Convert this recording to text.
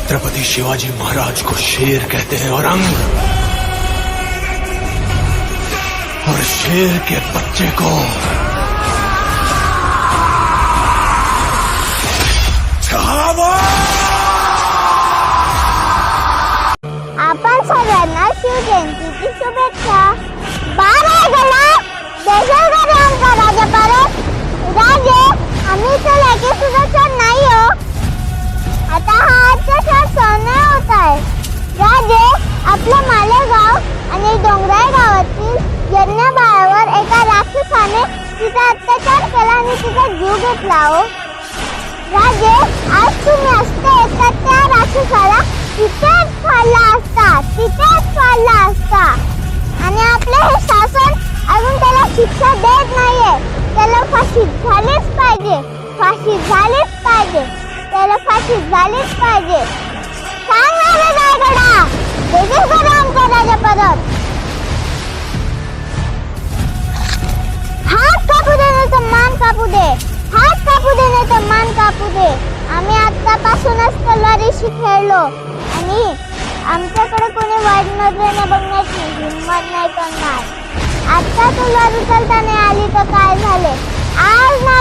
छत्रपति शिवाजी महाराज को शेर कहते हैं और शेर के बच्चे को आपण सगळ्यांना शिवजयंतीची शुभेच्छा. 12 गेला देशाचा आमचा राजा परत राजे आम्ही तर लेके सुरक्षा नाही हो. आता हा अत्याचार सहन होत आहे. राजे आपल्या मालेगाव आणि डोंगराळ गावातील यज्ञ बाळावर एका राक्षसाने तिचा अत्याचार केला आणि तिचा जीव घेतला हो. राजे आज तुम्ही असते तर त्या राक्षसाला तिथेच फाडला असता आणि आपले हे शासन अजून त्याला शिक्षा देत नाहीये. त्याला फाशी झालीच पाहिजे. त्याला फाशी झालीच पाहिजे. सांग ना रायगडा देशील का आमचा राजा परत. हात कापू दे नाही तर मान कापू दे. हात कापू दे नाही तर मान कापू दे. आम्ही आतापासूनच तलवारीशी खेळलो आणि आमच्याकडे कोणी वाईट नजरेने बघण्याची हिंमत नाही करणार. आता तलवार उचलता नाही आली तर काय झाले. आज ना